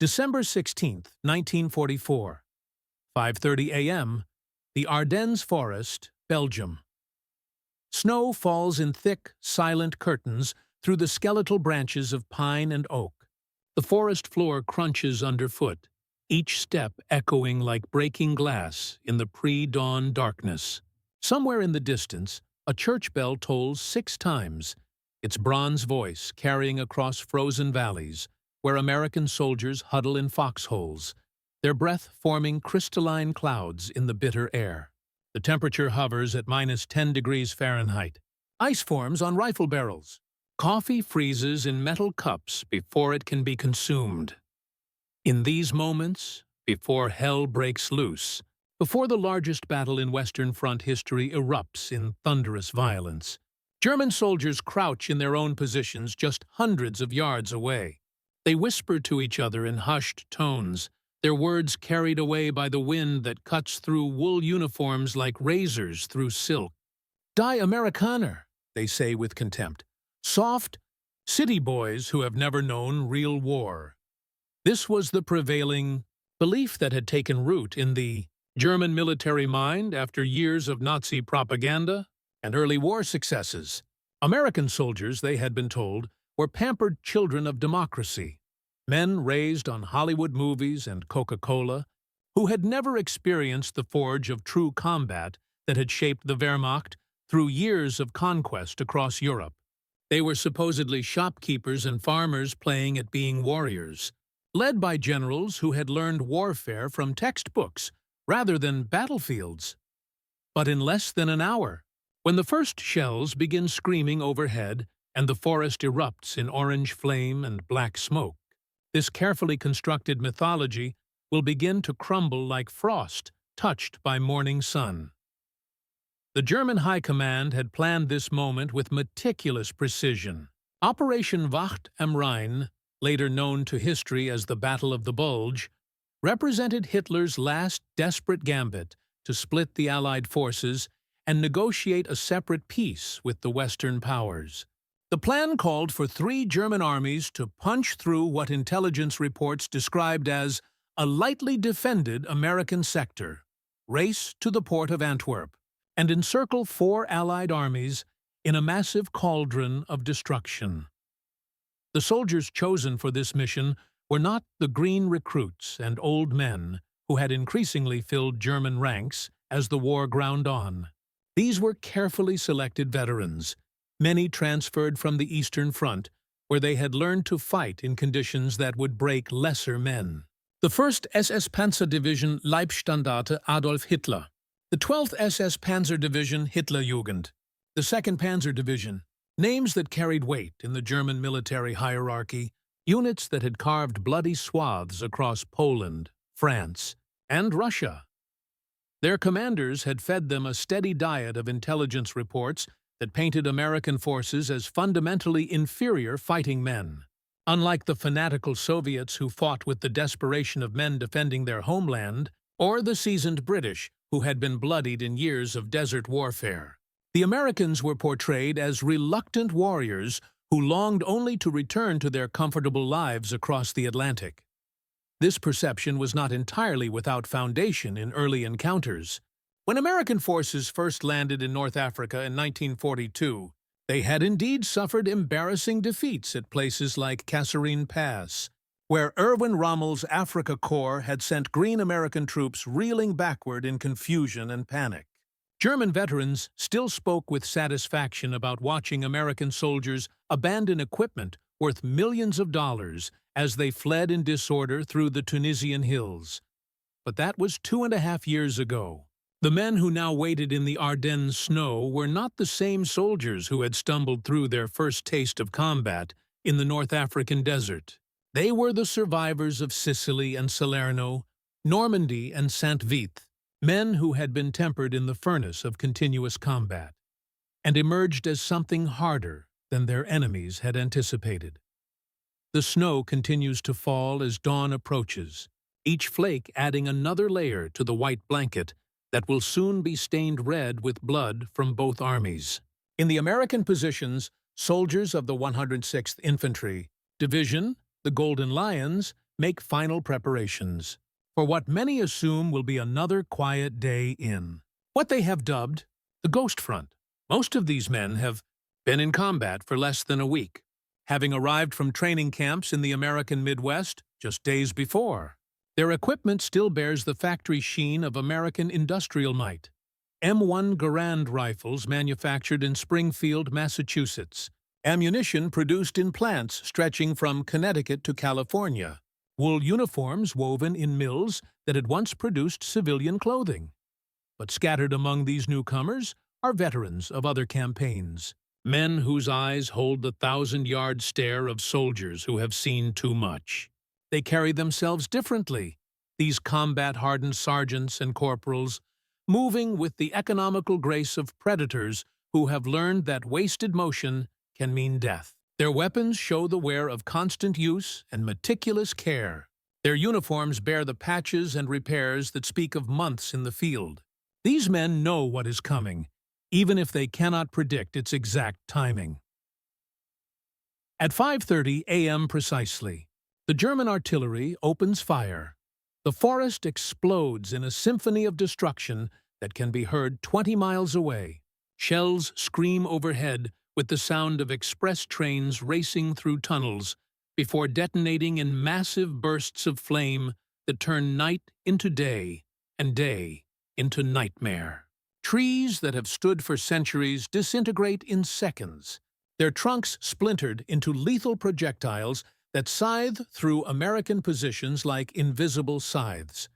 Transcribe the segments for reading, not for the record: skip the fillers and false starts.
December 16th, 1944. 5:30 a.m. The Ardennes Forest, Belgium. Snow falls in thick, silent curtains through the skeletal branches of pine and oak. The forest floor crunches underfoot, each step echoing like breaking glass in the pre-dawn darkness. Somewhere in the distance, a church bell tolls 6 times, its bronze voice carrying across frozen valleys, where American soldiers huddle in foxholes, their breath forming crystalline clouds in the bitter air. The temperature hovers at -10 degrees Fahrenheit. Ice forms on rifle barrels. Coffee freezes in metal cups before it can be consumed. In these moments, before hell breaks loose, before the largest battle in Western Front history erupts in thunderous violence, German soldiers crouch in their own positions just hundreds of yards away. They whisper to each other in hushed tones, their words carried away by the wind that cuts through wool uniforms like razors through silk. Die Amerikaner, they say with contempt. Soft, city boys who have never known real war. This was the prevailing belief that had taken root in the German military mind after years of Nazi propaganda and early war successes. American soldiers, they had been told, were pampered children of democracy, men raised on Hollywood movies and Coca-Cola, who had never experienced the forge of true combat that had shaped the Wehrmacht through years of conquest across Europe. They were supposedly shopkeepers and farmers playing at being warriors, led by generals who had learned warfare from textbooks rather than battlefields. But in less than an hour, when the first shells begin screaming overhead and the forest erupts in orange flame and black smoke, this carefully constructed mythology will begin to crumble like frost touched by morning sun. The German High Command had planned this moment with meticulous precision. Operation Wacht am Rhein, later known to history as the Battle of the Bulge, represented Hitler's last desperate gambit to split the Allied forces and negotiate a separate peace with the Western powers. The plan called for 3 German armies to punch through what intelligence reports described as a lightly defended American sector, race to the port of Antwerp, and encircle 4 Allied armies in a massive cauldron of destruction. The soldiers chosen for this mission were not the green recruits and old men who had increasingly filled German ranks as the war ground on. These were carefully selected veterans, many transferred from the Eastern Front, where they had learned to fight in conditions that would break lesser men. The 1st SS Panzer Division Leibstandarte Adolf Hitler, the 12th SS Panzer Division Hitlerjugend, the 2nd Panzer Division, names that carried weight in the German military hierarchy, units that had carved bloody swaths across Poland, France, and Russia. Their commanders had fed them a steady diet of intelligence reports that painted American forces as fundamentally inferior fighting men. Unlike the fanatical Soviets who fought with the desperation of men defending their homeland, or the seasoned British who had been bloodied in years of desert warfare, the Americans were portrayed as reluctant warriors who longed only to return to their comfortable lives across the Atlantic. This perception was not entirely without foundation in early encounters. When American forces first landed in North Africa in 1942, they had indeed suffered embarrassing defeats at places like Kasserine Pass, where Erwin Rommel's Africa Corps had sent green American troops reeling backward in confusion and panic. German veterans still spoke with satisfaction about watching American soldiers abandon equipment worth millions of dollars as they fled in disorder through the Tunisian hills. But that was 2.5 years ago. The men who now waited in the Ardennes snow were not the same soldiers who had stumbled through their first taste of combat in the North African desert. They were the survivors of Sicily and Salerno, Normandy and Saint-Vith, men who had been tempered in the furnace of continuous combat, and emerged as something harder than their enemies had anticipated. The snow continues to fall as dawn approaches, each flake adding another layer to the white blanket that will soon be stained red with blood from both armies. In the American positions, soldiers of the 106th Infantry Division, the Golden Lions, make final preparations for what many assume will be another quiet day in what they have dubbed the Ghost Front. Most of these men have been in combat for less than a week, having arrived from training camps in the American Midwest just days before. Their equipment still bears the factory sheen of American industrial might. M1 Garand rifles manufactured in Springfield, Massachusetts. Ammunition produced in plants stretching from Connecticut to California. Wool uniforms woven in mills that had once produced civilian clothing. But scattered among these newcomers are veterans of other campaigns. Men whose eyes hold the 1,000-yard stare of soldiers who have seen too much. They carry themselves differently, these combat-hardened sergeants and corporals, moving with the economical grace of predators who have learned that wasted motion can mean death. Their weapons show the wear of constant use and meticulous care. Their uniforms bear the patches and repairs that speak of months in the field. These men know what is coming, even if they cannot predict its exact timing. At 5:30 a.m. precisely, the German artillery opens fire. The forest explodes in a symphony of destruction that can be heard 20 miles away. Shells scream overhead with the sound of express trains racing through tunnels before detonating in massive bursts of flame that turn night into day and day into nightmare. Trees that have stood for centuries disintegrate in seconds, their trunks splintered into lethal projectiles that scythe through American positions like invisible scythes.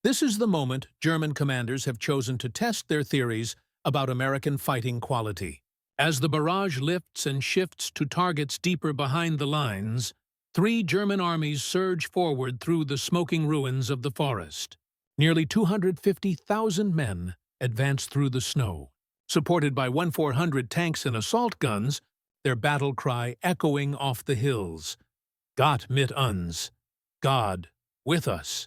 This is the moment German commanders have chosen to test their theories about American fighting quality. As the barrage lifts and shifts to targets deeper behind the lines, 3 German armies surge forward through the smoking ruins of the forest. Nearly 250,000 men advance through the snow, supported by 1,400 tanks and assault guns, their battle cry echoing off the hills. Gott mit uns, God with us.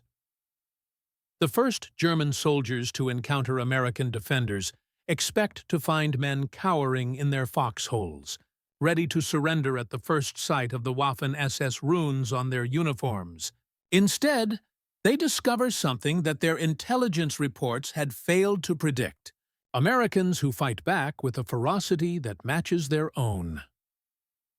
The first German soldiers to encounter American defenders expect to find men cowering in their foxholes, ready to surrender at the first sight of the Waffen-SS runes on their uniforms. Instead, they discover something that their intelligence reports had failed to predict: Americans who fight back with a ferocity that matches their own.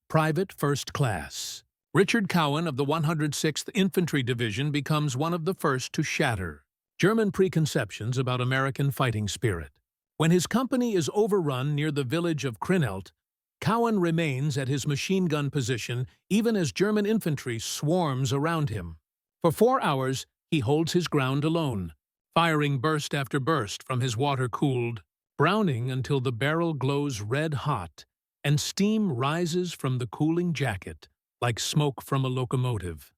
Private First Class Richard Cowan of the 106th Infantry Division becomes one of the first to shatter German preconceptions about American fighting spirit. When his company is overrun near the village of Krinelt, Cowan remains at his machine gun position even as German infantry swarms around him. For 4 hours, he holds his ground alone, firing burst after burst from his water-cooled Browning until the barrel glows red-hot and steam rises from the cooling jacket like smoke from a locomotive.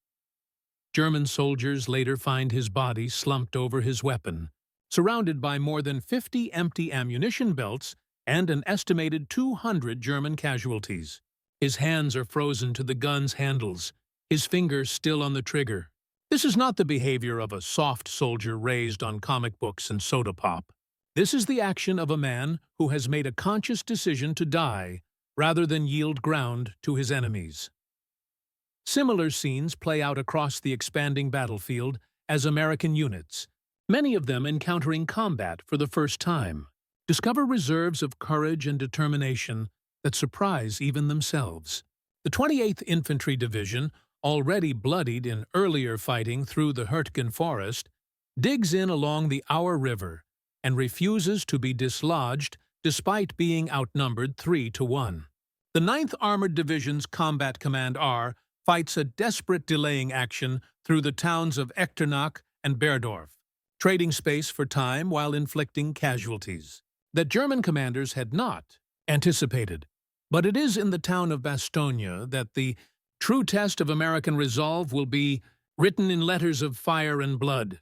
German soldiers later find his body slumped over his weapon, surrounded by more than 50 empty ammunition belts and an estimated 200 German casualties. His hands are frozen to the gun's handles, his fingers still on the trigger. This is not the behavior of a soft soldier raised on comic books and soda pop. This is the action of a man who has made a conscious decision to die rather than yield ground to his enemies. Similar scenes play out across the expanding battlefield as American units, many of them encountering combat for the first time, discover reserves of courage and determination that surprise even themselves. The 28th Infantry Division, already bloodied in earlier fighting through the Hurtgen Forest, digs in along the Our River and refuses to be dislodged despite being outnumbered 3-1. The 9th Armored Division's Combat Command R fights a desperate delaying action through the towns of Echternach and Berdorf, trading space for time while inflicting casualties that German commanders had not anticipated. But it is in the town of Bastogne that the true test of American resolve will be written in letters of fire and blood.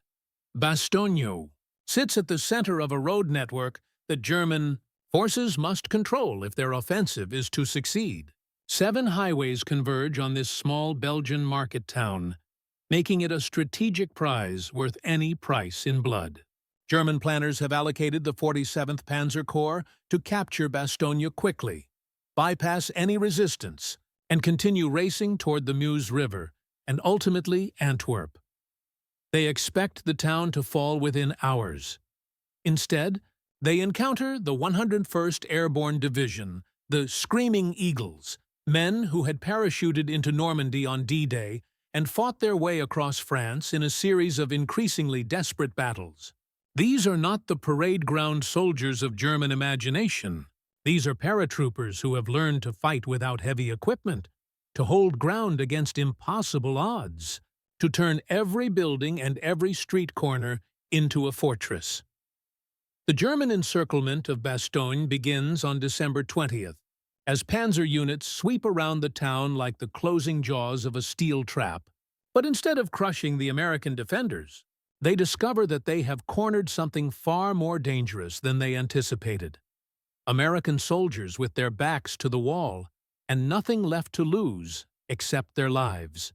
Bastogne sits at the center of a road network that German forces must control if their offensive is to succeed. 7 highways converge on this small Belgian market town, making it a strategic prize worth any price in blood. German planners have allocated the 47th Panzer Corps to capture Bastogne quickly, bypass any resistance, and continue racing toward the Meuse River and ultimately Antwerp. They expect the town to fall within hours. Instead, they encounter the 101st Airborne Division, the Screaming Eagles, men who had parachuted into Normandy on D-Day and fought their way across France in a series of increasingly desperate battles. These are not the parade ground soldiers of German imagination. These are paratroopers who have learned to fight without heavy equipment, to hold ground against impossible odds, to turn every building and every street corner into a fortress. The German encirclement of Bastogne begins on December 20th, as panzer units sweep around the town like the closing jaws of a steel trap. But instead of crushing the American defenders, they discover that they have cornered something far more dangerous than they anticipated. American soldiers with their backs to the wall, and nothing left to lose except their lives.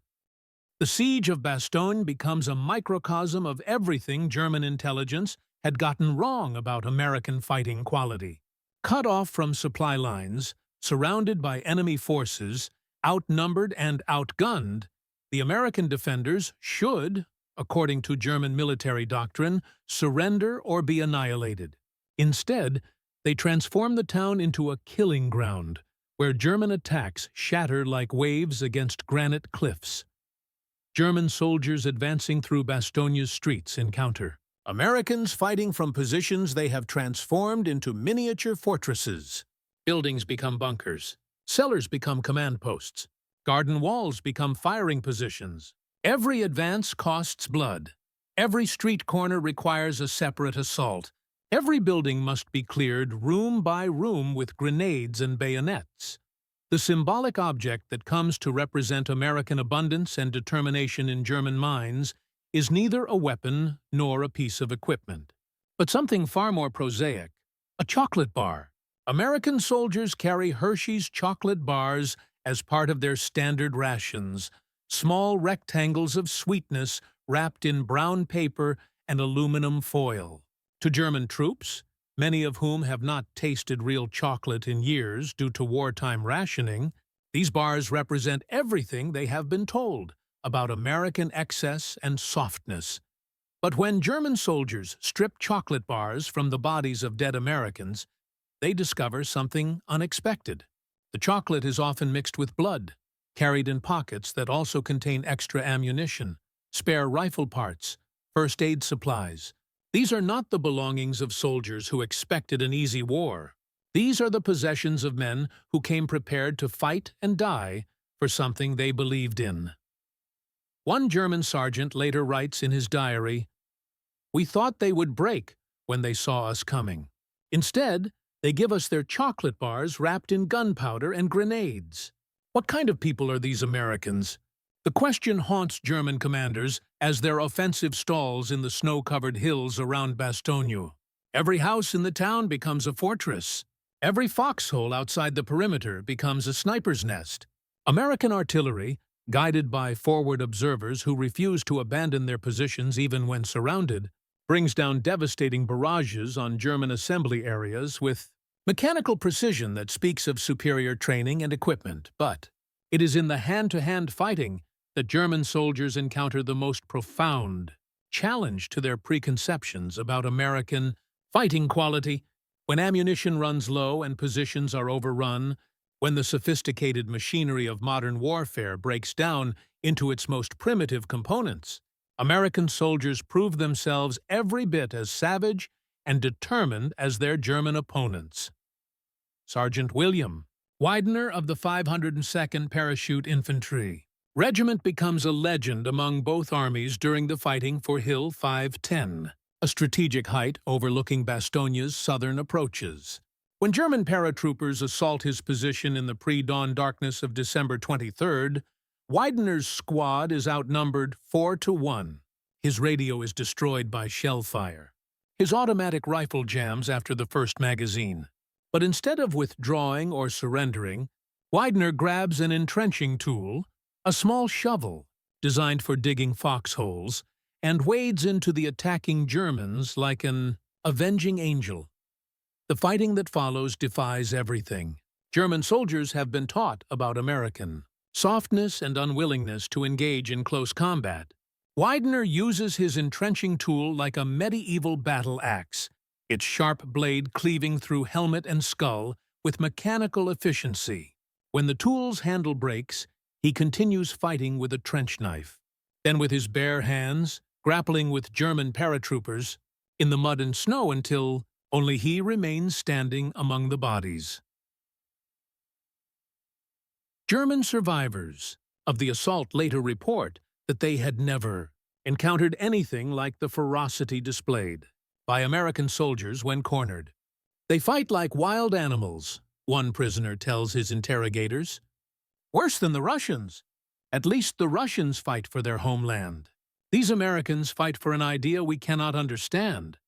The siege of Bastogne becomes a microcosm of everything German intelligence had gotten wrong about American fighting quality. Cut off from supply lines, surrounded by enemy forces, outnumbered and outgunned, the American defenders should, according to German military doctrine, surrender or be annihilated. Instead, they transform the town into a killing ground, where German attacks shatter like waves against granite cliffs. German soldiers advancing through Bastogne's streets encounter Americans fighting from positions they have transformed into miniature fortresses. Buildings become bunkers. Cellars become command posts. Garden walls become firing positions. Every advance costs blood. Every street corner requires a separate assault. Every building must be cleared room by room with grenades and bayonets. The symbolic object that comes to represent American abundance and determination in German minds is neither a weapon nor a piece of equipment, but something far more prosaic, a chocolate bar. American soldiers carry Hershey's chocolate bars as part of their standard rations, small rectangles of sweetness wrapped in brown paper and aluminum foil. To German troops, many of whom have not tasted real chocolate in years due to wartime rationing, these bars represent everything they have been told about American excess and softness. But when German soldiers strip chocolate bars from the bodies of dead Americans, they discover something unexpected. The chocolate is often mixed with blood, carried in pockets that also contain extra ammunition, spare rifle parts, first aid supplies. These are not the belongings of soldiers who expected an easy war. These are the possessions of men who came prepared to fight and die for something they believed in. One German sergeant later writes in his diary, "We thought they would break when they saw us coming. Instead, they give us their chocolate bars wrapped in gunpowder and grenades. What kind of people are these Americans?" The question haunts German commanders as their offensive stalls in the snow-covered hills around Bastogne. Every house in the town becomes a fortress. Every foxhole outside the perimeter becomes a sniper's nest. American artillery, guided by forward observers who refuse to abandon their positions even when surrounded, brings down devastating barrages on German assembly areas with mechanical precision that speaks of superior training and equipment. But it is in the hand-to-hand fighting that German soldiers encounter the most profound challenge to their preconceptions about American fighting quality. When ammunition runs low and positions are overrun, when the sophisticated machinery of modern warfare breaks down into its most primitive components, American soldiers prove themselves every bit as savage and determined as their German opponents. Sergeant William Widener of the 502nd Parachute Infantry Regiment becomes a legend among both armies during the fighting for Hill 510, a strategic height overlooking Bastogne's southern approaches. When German paratroopers assault his position in the pre-dawn darkness of December 23rd, Widener's squad is outnumbered 4-1. His radio is destroyed by shell fire. His automatic rifle jams after the first magazine. But instead of withdrawing or surrendering, Widener grabs an entrenching tool, a small shovel designed for digging foxholes, and wades into the attacking Germans like an avenging angel. The fighting that follows defies everything German soldiers have been taught about American softness and unwillingness to engage in close combat. Widener uses his entrenching tool like a medieval battle axe, its sharp blade cleaving through helmet and skull with mechanical efficiency. When the tool's handle breaks, he continues fighting with a trench knife. Then with his bare hands, grappling with German paratroopers in the mud and snow until only he remains standing among the bodies. German survivors of the assault later report that they had never encountered anything like the ferocity displayed by American soldiers when cornered. They fight like wild animals, one prisoner tells his interrogators. Worse than the Russians. At least the Russians fight for their homeland. These Americans fight for an idea we cannot understand.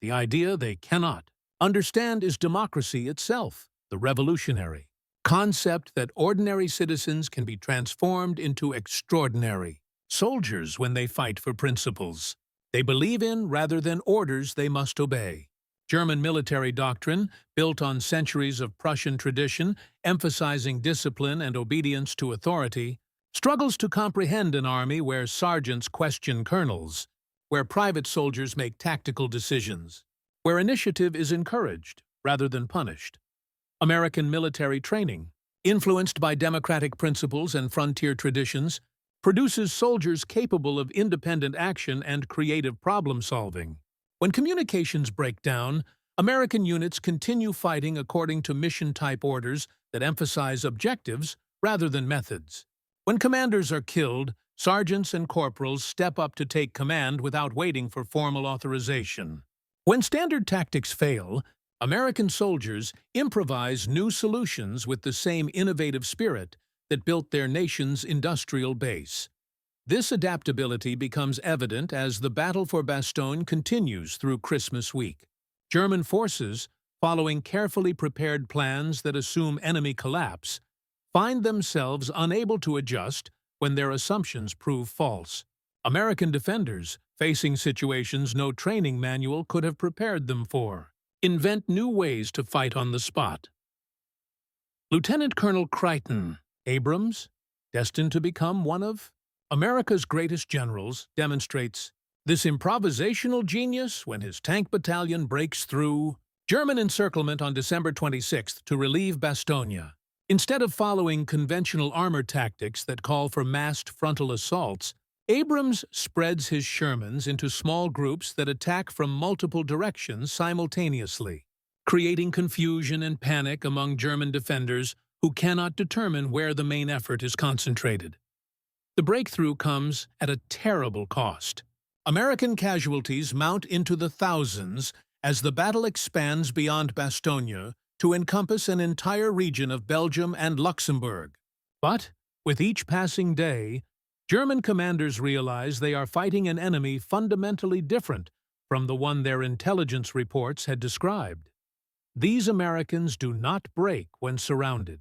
The idea they cannot understand is democracy itself, the revolutionary concept that ordinary citizens can be transformed into extraordinary soldiers when they fight for principles they believe in rather than orders they must obey. German military doctrine, built on centuries of Prussian tradition, emphasizing discipline and obedience to authority, struggles to comprehend an army where sergeants question colonels, where private soldiers make tactical decisions, where initiative is encouraged rather than punished. American military training, influenced by democratic principles and frontier traditions, produces soldiers capable of independent action and creative problem-solving. When communications break down, American units continue fighting according to mission-type orders that emphasize objectives rather than methods. When commanders are killed, sergeants and corporals step up to take command without waiting for formal authorization. When standard tactics fail, American soldiers improvise new solutions with the same innovative spirit that built their nation's industrial base. This adaptability becomes evident as the battle for Bastogne continues through Christmas week. German forces, following carefully prepared plans that assume enemy collapse, find themselves unable to adjust when their assumptions prove false. American defenders, facing situations no training manual could have prepared them for, invent new ways to fight on the spot. Lieutenant Colonel Crichton Abrams, destined to become one of America's greatest generals, demonstrates this improvisational genius when his tank battalion breaks through German encirclement on December 26th to relieve Bastogne. Instead of following conventional armor tactics that call for massed frontal assaults, Abrams spreads his Shermans into small groups that attack from multiple directions simultaneously, creating confusion and panic among German defenders who cannot determine where the main effort is concentrated. The breakthrough comes at a terrible cost. American casualties mount into the thousands as the battle expands beyond Bastogne to encompass an entire region of Belgium and Luxembourg. But, with each passing day, German commanders realize they are fighting an enemy fundamentally different from the one their intelligence reports had described. These Americans do not break when surrounded.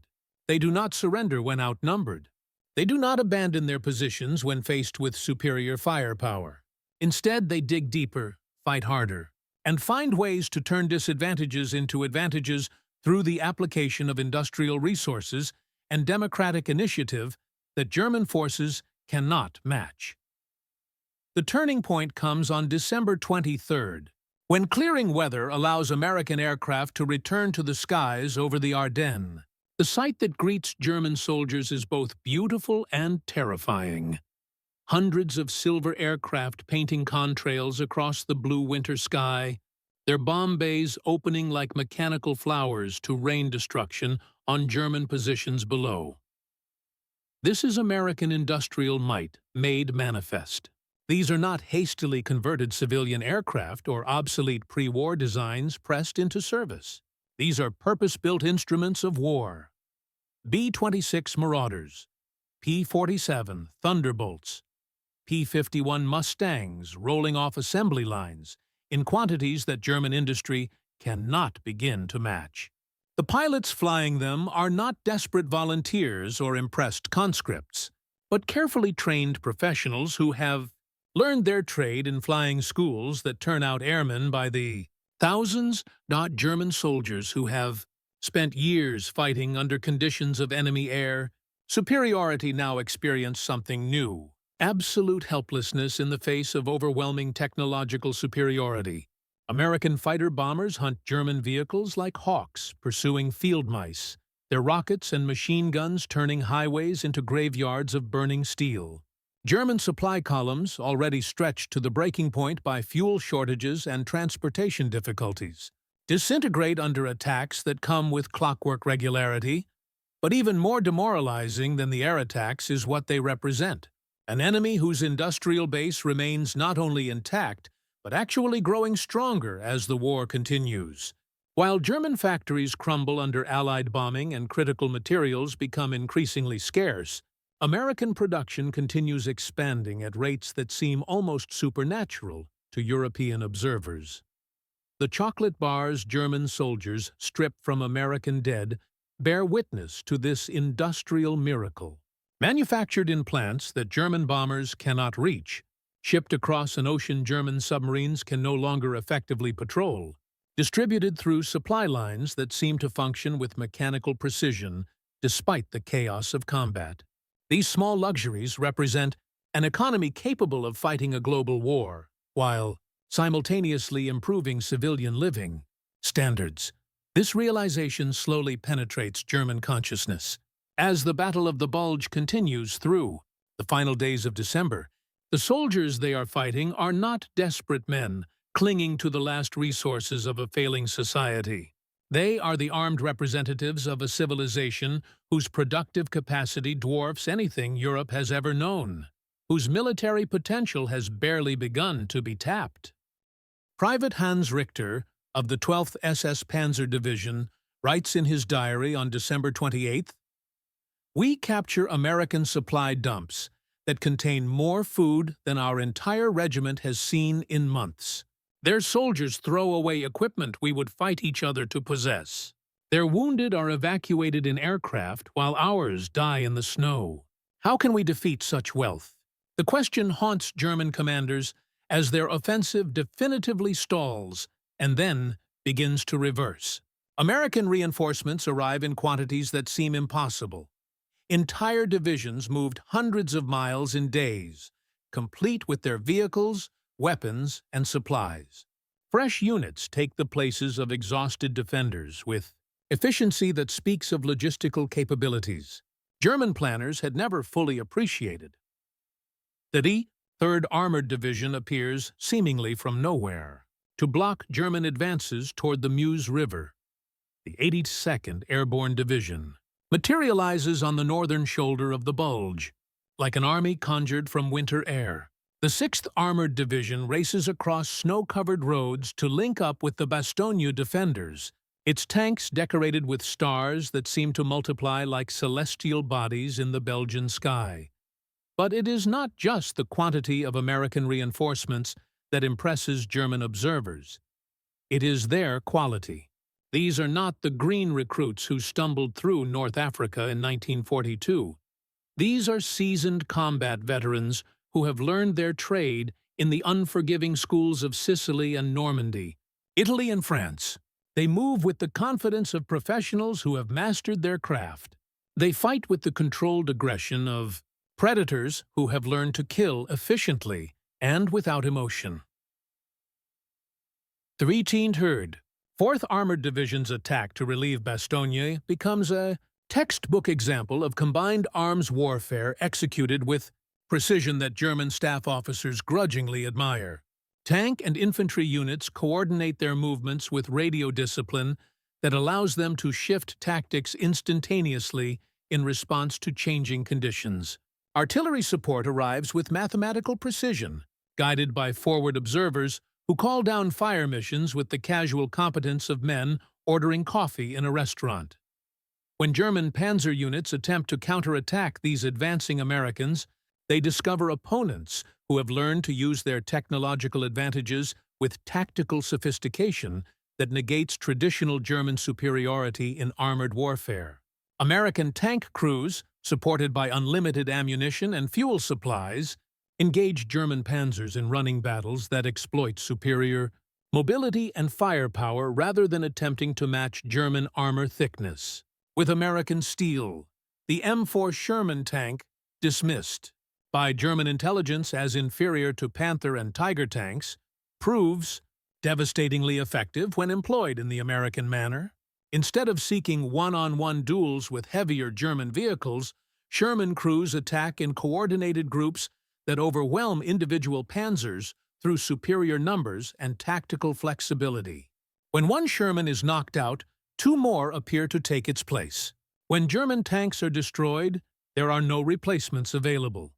They do not surrender when outnumbered. They do not abandon their positions when faced with superior firepower. Instead, they dig deeper, fight harder, and find ways to turn disadvantages into advantages through the application of industrial resources and democratic initiative that German forces cannot match. The turning point comes on December 23rd, when clearing weather allows American aircraft to return to the skies over the Ardennes. The sight that greets German soldiers is both beautiful and terrifying. Hundreds of silver aircraft painting contrails across the blue winter sky, their bomb bays opening like mechanical flowers to rain destruction on German positions below. This is American industrial might made manifest. These are not hastily converted civilian aircraft or obsolete pre-war designs pressed into service. These are purpose-built instruments of war. B-26 Marauders, P-47 Thunderbolts, P-51 Mustangs rolling off assembly lines in quantities that German industry cannot begin to match. The pilots flying them are not desperate volunteers or impressed conscripts, but carefully trained professionals who have learned their trade in flying schools that turn out airmen by the thousands, not German soldiers who have spent years fighting under conditions of enemy air, Superiority now experienced something new: absolute helplessness in the face of overwhelming technological superiority. American fighter bombers hunt German vehicles like hawks, pursuing field mice, their rockets and machine guns turning highways into graveyards of burning steel. German supply columns, already stretched to the breaking point by fuel shortages and transportation difficulties, disintegrate under attacks that come with clockwork regularity. But even more demoralizing than the air attacks is what they represent: an enemy whose industrial base remains not only intact, but actually growing stronger as the war continues. While German factories crumble under Allied bombing and critical materials become increasingly scarce, American production continues expanding at rates that seem almost supernatural to European observers. The chocolate bars German soldiers strip from American dead bear witness to this industrial miracle. Manufactured in plants that German bombers cannot reach, shipped across an ocean German submarines can no longer effectively patrol, distributed through supply lines that seem to function with mechanical precision despite the chaos of combat. These small luxuries represent an economy capable of fighting a global war, while simultaneously improving civilian living standards. This realization slowly penetrates German consciousness. As the Battle of the Bulge continues through the final days of December, the soldiers they are fighting are not desperate men clinging to the last resources of a failing society. They are the armed representatives of a civilization whose productive capacity dwarfs anything Europe has ever known, whose military potential has barely begun to be tapped. Private Hans Richter of the 12th SS Panzer Division writes in his diary on December 28th, "We capture American supply dumps that contain more food than our entire regiment has seen in months. Their soldiers throw away equipment we would fight each other to possess. Their wounded are evacuated in aircraft while ours die in the snow. How can we defeat such wealth?" The question haunts German commanders as their offensive definitively stalls and then begins to reverse. American reinforcements arrive in quantities that seem impossible. Entire divisions moved hundreds of miles in days, complete with their vehicles, weapons, and supplies. Fresh units take the places of exhausted defenders with efficiency that speaks of logistical capabilities German planners had never fully appreciated. The 3rd Armored Division appears seemingly from nowhere to block German advances toward the Meuse River. The 82nd Airborne Division materializes on the northern shoulder of the Bulge, like an army conjured from winter air. The 6th Armored Division races across snow-covered roads to link up with the Bastogne defenders, its tanks decorated with stars that seem to multiply like celestial bodies in the Belgian sky. But it is not just the quantity of American reinforcements that impresses German observers. It is their quality. These are not the green recruits who stumbled through North Africa in 1942. These are seasoned combat veterans who have learned their trade in the unforgiving schools of Sicily and Normandy, Italy and France. They move with the confidence of professionals who have mastered their craft. They fight with the controlled aggression of predators who have learned to kill efficiently and without emotion. The 18th 4th Armored Division's attack to relieve Bastogne becomes a textbook example of combined arms warfare executed with precision that German staff officers grudgingly admire. Tank and infantry units coordinate their movements with radio discipline that allows them to shift tactics instantaneously in response to changing conditions. Artillery support arrives with mathematical precision, guided by forward observers who call down fire missions with the casual competence of men ordering coffee in a restaurant. When German panzer units attempt to counterattack these advancing Americans, they discover opponents who have learned to use their technological advantages with tactical sophistication that negates traditional German superiority in armored warfare. American tank crews, supported by unlimited ammunition and fuel supplies, engage German panzers in running battles that exploit superior mobility and firepower rather than attempting to match German armor thickness. With American steel, The M4 Sherman tank dismissed by German intelligence as inferior to Panther and Tiger tanks proves devastatingly effective when employed in the American manner. Instead of seeking one-on-one duels with heavier German vehicles, Sherman crews attack in coordinated groups that overwhelm individual panzers through superior numbers and tactical flexibility. When one Sherman is knocked out, two more appear to take its place. When German tanks are destroyed, there are no replacements available.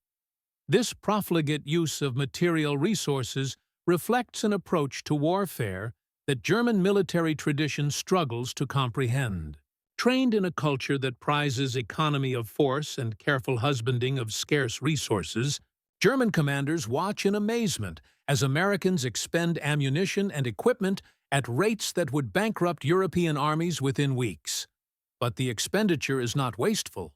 This profligate use of material resources reflects an approach to warfare that German military tradition struggles to comprehend. Trained in a culture that prizes economy of force and careful husbanding of scarce resources, German commanders watch in amazement as Americans expend ammunition and equipment at rates that would bankrupt European armies within weeks. But the expenditure is not wasteful.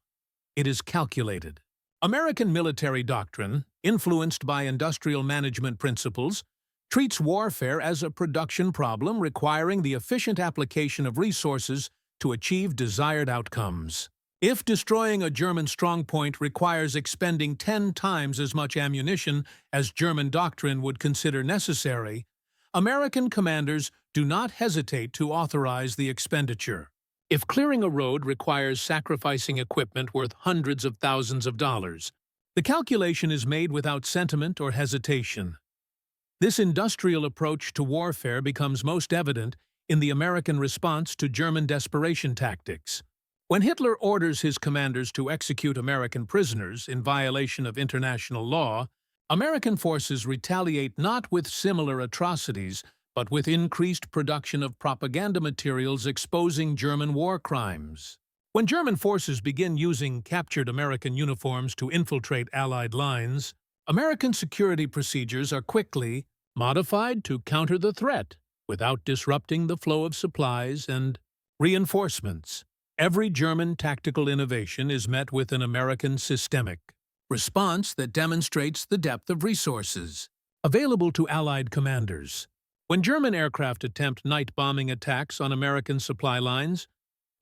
It is calculated. American military doctrine, influenced by industrial management principles, treats warfare as a production problem requiring the efficient application of resources to achieve desired outcomes. If destroying a German strongpoint requires expending 10 times as much ammunition as German doctrine would consider necessary, American commanders do not hesitate to authorize the expenditure. If clearing a road requires sacrificing equipment worth hundreds of thousands of dollars, the calculation is made without sentiment or hesitation. This industrial approach to warfare becomes most evident in the American response to German desperation tactics. When Hitler orders his commanders to execute American prisoners in violation of international law, American forces retaliate not with similar atrocities, but with increased production of propaganda materials exposing German war crimes. When German forces begin using captured American uniforms to infiltrate Allied lines, American security procedures are quickly modified to counter the threat without disrupting the flow of supplies and reinforcements. Every German tactical innovation is met with an American systemic response that demonstrates the depth of resources available to Allied commanders. When German aircraft attempt night bombing attacks on American supply lines,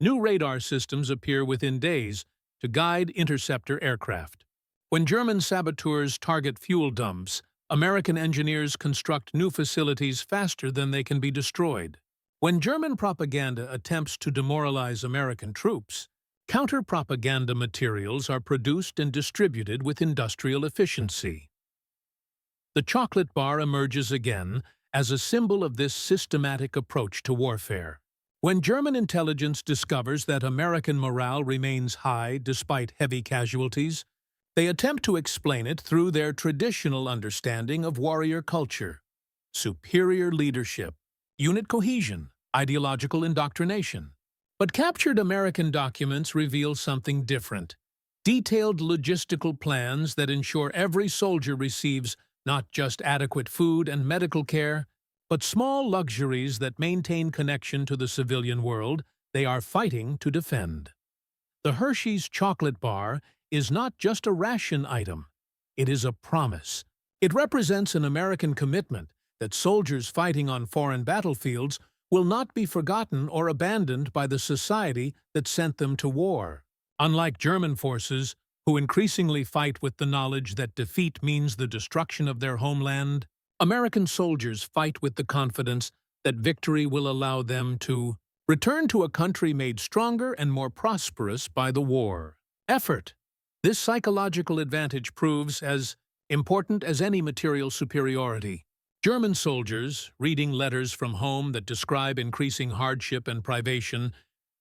new radar systems appear within days to guide interceptor aircraft. When German saboteurs target fuel dumps, American engineers construct new facilities faster than they can be destroyed. When German propaganda attempts to demoralize American troops, counter-propaganda materials are produced and distributed with industrial efficiency. The chocolate bar emerges again as a symbol of this systematic approach to warfare. When German intelligence discovers that American morale remains high despite heavy casualties, they attempt to explain it through their traditional understanding of warrior culture: superior leadership, unit cohesion, ideological indoctrination. But captured American documents reveal something different: detailed logistical plans that ensure every soldier receives not just adequate food and medical care, but small luxuries that maintain connection to the civilian world they are fighting to defend. The Hershey's chocolate bar is not just a ration item, it is a promise. It represents an American commitment that soldiers fighting on foreign battlefields will not be forgotten or abandoned by the society that sent them to war. Unlike German forces, who increasingly fight with the knowledge that defeat means the destruction of their homeland, American soldiers fight with the confidence that victory will allow them to return to a country made stronger and more prosperous by the war effort. This psychological advantage proves as important as any material superiority. German soldiers, reading letters from home that describe increasing hardship and privation,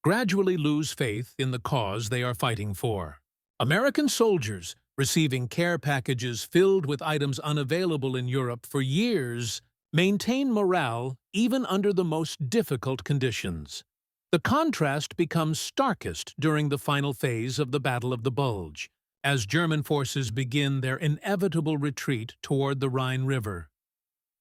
gradually lose faith in the cause they are fighting for. American soldiers, receiving care packages filled with items unavailable in Europe for years, maintain morale even under the most difficult conditions. The contrast becomes starkest during the final phase of the Battle of the Bulge, as German forces begin their inevitable retreat toward the Rhine River.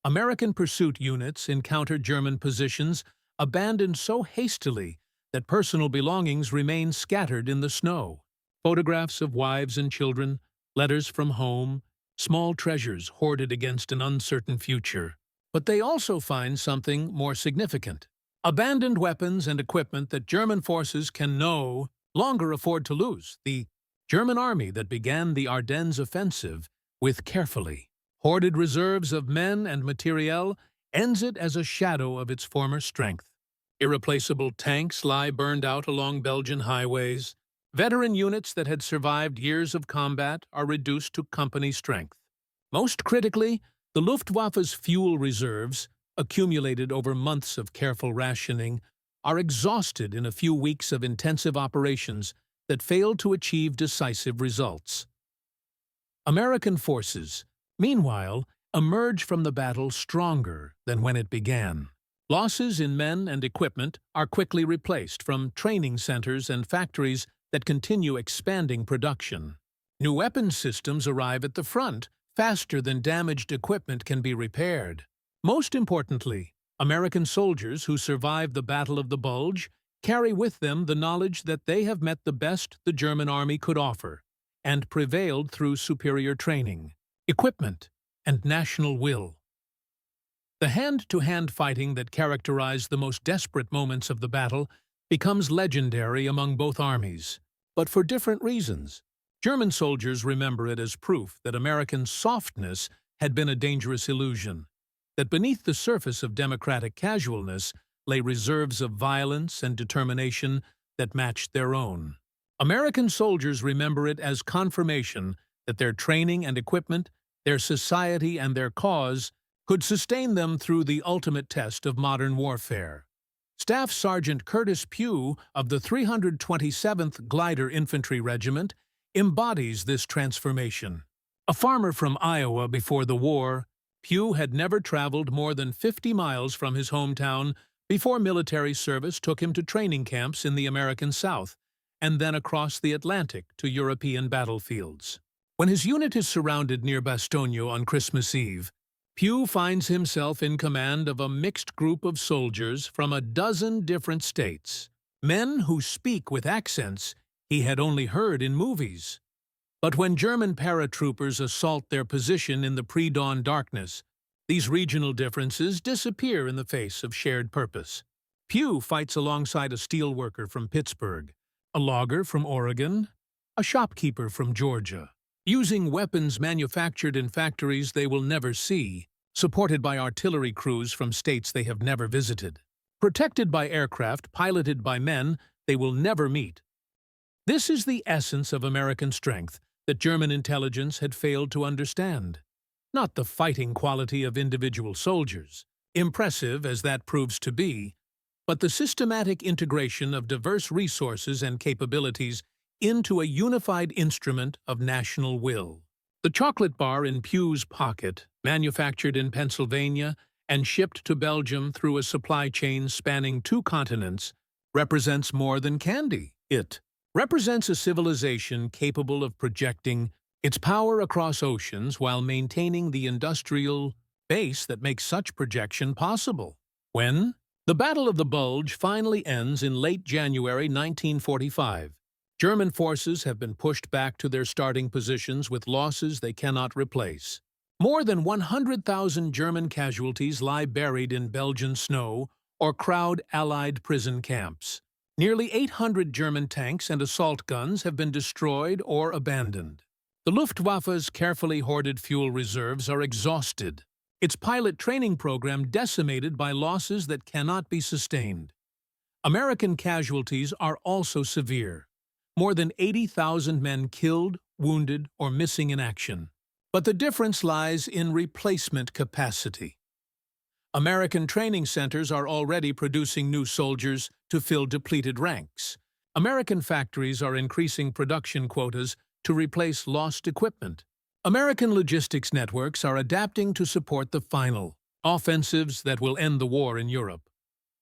American pursuit units encounter German positions abandoned so hastily that personal belongings remain scattered in the snow. Photographs of wives and children, letters from home, small treasures hoarded against an uncertain future. But they also find something more significant: abandoned weapons and equipment that German forces can know longer afford to lose. The German army that began the Ardennes offensive with carefully hoarded reserves of men and materiel ends it as a shadow of its former strength. Irreplaceable tanks lie burned out along Belgian highways. Veteran units that had survived years of combat are reduced to company strength. Most critically, the Luftwaffe's fuel reserves, accumulated over months of careful rationing, are exhausted in a few weeks of intensive operations that failed to achieve decisive results. American forces, meanwhile, emerge from the battle stronger than when it began. Losses in men and equipment are quickly replaced from training centers and factories that continue expanding production. New weapons systems arrive at the front faster than damaged equipment can be repaired. Most importantly, American soldiers who survived the Battle of the Bulge carry with them the knowledge that they have met the best the German army could offer and prevailed through superior training, equipment, and national will. The hand-to-hand fighting that characterized the most desperate moments of the battle becomes legendary among both armies, but for different reasons. German soldiers remember it as proof that American softness had been a dangerous illusion, that beneath the surface of democratic casualness lay reserves of violence and determination that matched their own. American soldiers remember it as confirmation that their training and equipment, their society and their cause could sustain them through the ultimate test of modern warfare. Staff Sergeant Curtis Pugh of the 327th Glider Infantry Regiment embodies this transformation. A farmer from Iowa before the war, Pugh had never traveled more than 50 miles from his hometown before military service took him to training camps in the American South, and then across the Atlantic to European battlefields. When his unit is surrounded near Bastogne on Christmas Eve, Pugh finds himself in command of a mixed group of soldiers from a dozen different states, men who speak with accents he had only heard in movies. But when German paratroopers assault their position in the pre-dawn darkness, these regional differences disappear in the face of shared purpose. Pugh fights alongside a steelworker from Pittsburgh, a logger from Oregon, a shopkeeper from Georgia, using weapons manufactured in factories they will never see, supported by artillery crews from states they have never visited, protected by aircraft piloted by men they will never meet. This is the essence of American strength that German intelligence had failed to understand. Not the fighting quality of individual soldiers, impressive as that proves to be, but the systematic integration of diverse resources and capabilities into a unified instrument of national will. The chocolate bar in Pugh's pocket, manufactured in Pennsylvania and shipped to Belgium through a supply chain spanning 2 continents, represents more than candy. It represents a civilization capable of projecting its power across oceans while maintaining the industrial base that makes such projection possible. When the Battle of the Bulge finally ends in late January 1945, German forces have been pushed back to their starting positions with losses they cannot replace. More than 100,000 German casualties lie buried in Belgian snow or crowd Allied prison camps. Nearly 800 German tanks and assault guns have been destroyed or abandoned. The Luftwaffe's carefully hoarded fuel reserves are exhausted, its pilot training program decimated by losses that cannot be sustained. American casualties are also severe. More than 80,000 men killed, wounded, or missing in action. But the difference lies in replacement capacity. American training centers are already producing new soldiers to fill depleted ranks. American factories are increasing production quotas to replace lost equipment. American logistics networks are adapting to support the final offensives that will end the war in Europe.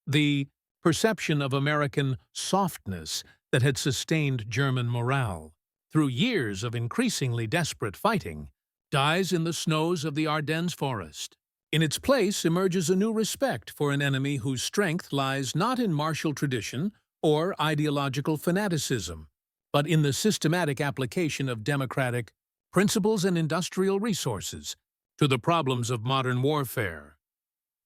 The perception of American softness that had sustained German morale through years of increasingly desperate fighting dies in the snows of the Ardennes forest. In its place emerges a new respect for an enemy whose strength lies not in martial tradition or ideological fanaticism, but in the systematic application of democratic principles and industrial resources to the problems of modern warfare.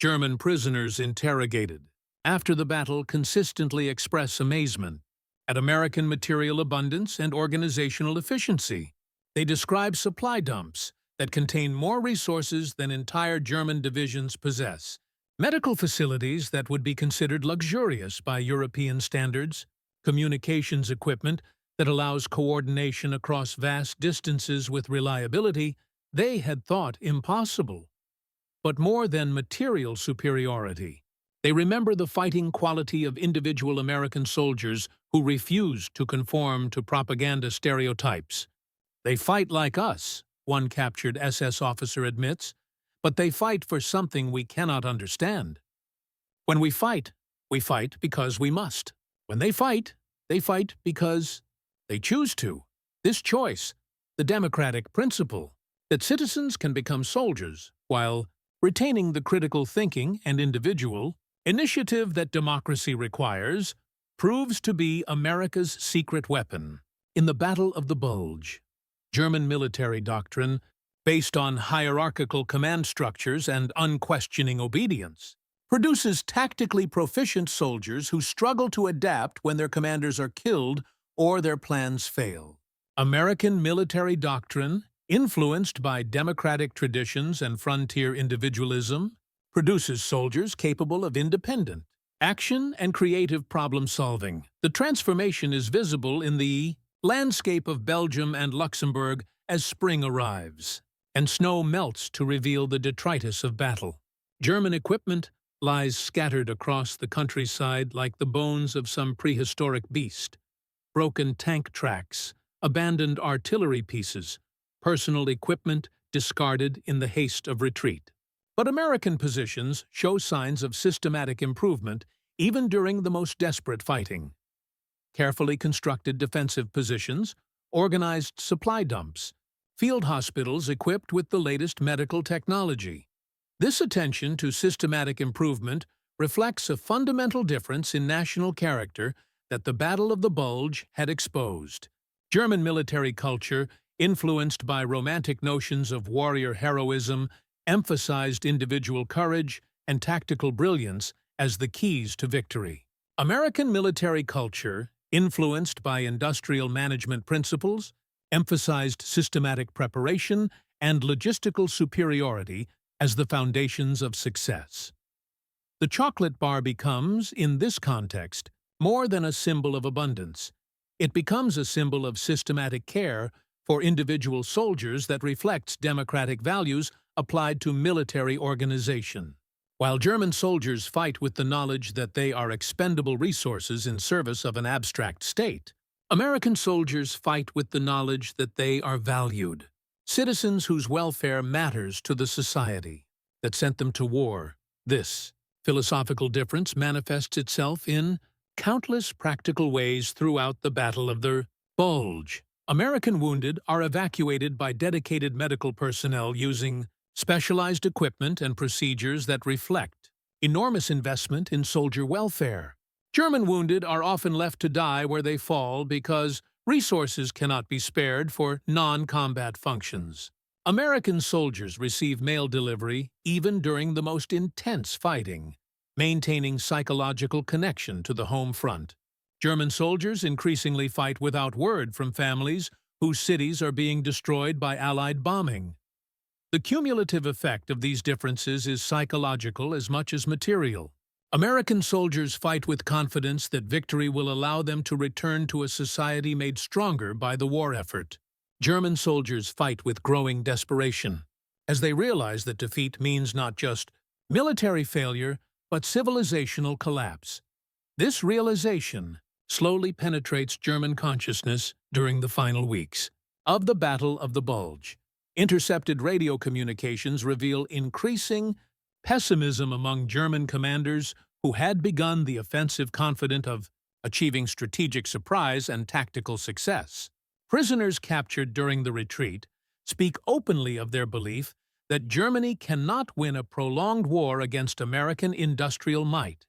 German prisoners interrogated after the battle consistently express amazement at American material abundance and organizational efficiency. They describe supply dumps that contain more resources than entire German divisions possess, medical facilities that would be considered luxurious by European standards, communications equipment that allows coordination across vast distances with reliability they had thought impossible. But more than material superiority, they remember the fighting quality of individual American soldiers who refused to conform to propaganda stereotypes. They fight like us, one captured SS officer admits, but they fight for something we cannot understand. When we fight because we must. When they fight because they choose to. This choice, the democratic principle, that citizens can become soldiers while retaining the critical thinking and individual initiative that democracy requires, proves to be America's secret weapon. In the Battle of the Bulge, German military doctrine, based on hierarchical command structures and unquestioning obedience, produces tactically proficient soldiers who struggle to adapt when their commanders are killed or their plans fail. American military doctrine, influenced by democratic traditions and frontier individualism, produces soldiers capable of independent action and creative problem-solving. The transformation is visible in the landscape of Belgium and Luxembourg as spring arrives, and snow melts to reveal the detritus of battle. German equipment lies scattered across the countryside like the bones of some prehistoric beast. Broken tank tracks, abandoned artillery pieces, personal equipment discarded in the haste of retreat. But American positions show signs of systematic improvement even during the most desperate fighting. Carefully constructed defensive positions, organized supply dumps, field hospitals equipped with the latest medical technology. This attention to systematic improvement reflects a fundamental difference in national character that the Battle of the Bulge had exposed. German military culture, influenced by romantic notions of warrior heroism, emphasized individual courage and tactical brilliance as the keys to victory. American military culture, influenced by industrial management principles, emphasized systematic preparation and logistical superiority as the foundations of success. The chocolate bar becomes, in this context, more than a symbol of abundance. It becomes a symbol of systematic care for individual soldiers that reflects democratic values applied to military organization. While German soldiers fight with the knowledge that they are expendable resources in service of an abstract state, American soldiers fight with the knowledge that they are valued, citizens whose welfare matters to the society that sent them to war. This philosophical difference manifests itself in countless practical ways throughout the Battle of the Bulge. American wounded are evacuated by dedicated medical personnel using specialized equipment and procedures that reflect enormous investment in soldier welfare. German wounded are often left to die where they fall because resources cannot be spared for non-combat functions. American soldiers receive mail delivery even during the most intense fighting, maintaining psychological connection to the home front. German soldiers increasingly fight without word from families whose cities are being destroyed by Allied bombing. The cumulative effect of these differences is psychological as much as material. American soldiers fight with confidence that victory will allow them to return to a society made stronger by the war effort. German soldiers fight with growing desperation, as they realize that defeat means not just military failure, but civilizational collapse. This realization slowly penetrates German consciousness during the final weeks of the Battle of the Bulge. Intercepted radio communications reveal increasing pessimism among German commanders who had begun the offensive confident of achieving strategic surprise and tactical success. Prisoners captured during the retreat speak openly of their belief that Germany cannot win a prolonged war against American industrial might.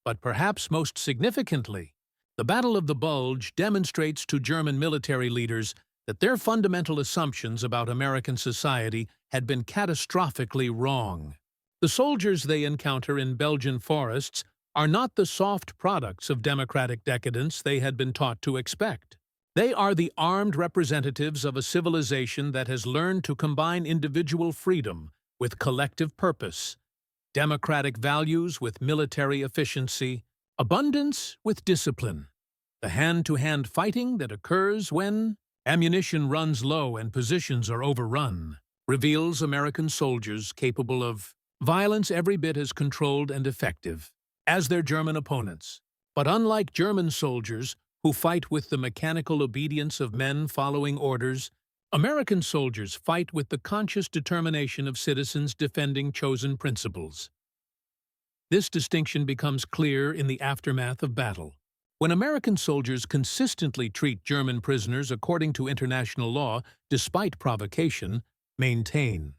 But perhaps most significantly, the Battle of the Bulge demonstrates to German military leaders that their fundamental assumptions about American society had been catastrophically wrong. The soldiers they encounter in Belgian forests are not the soft products of democratic decadence they had been taught to expect. They are the armed representatives of a civilization that has learned to combine individual freedom with collective purpose, democratic values with military efficiency, abundance with discipline, the hand-to-hand fighting that occurs when ammunition runs low and positions are overrun, reveals American soldiers capable of violence every bit as controlled and effective as their German opponents. But unlike German soldiers, who fight with the mechanical obedience of men following orders, American soldiers fight with the conscious determination of citizens defending chosen principles. This distinction becomes clear in the aftermath of battle. When American soldiers consistently treat German prisoners according to international law, despite provocation, maintain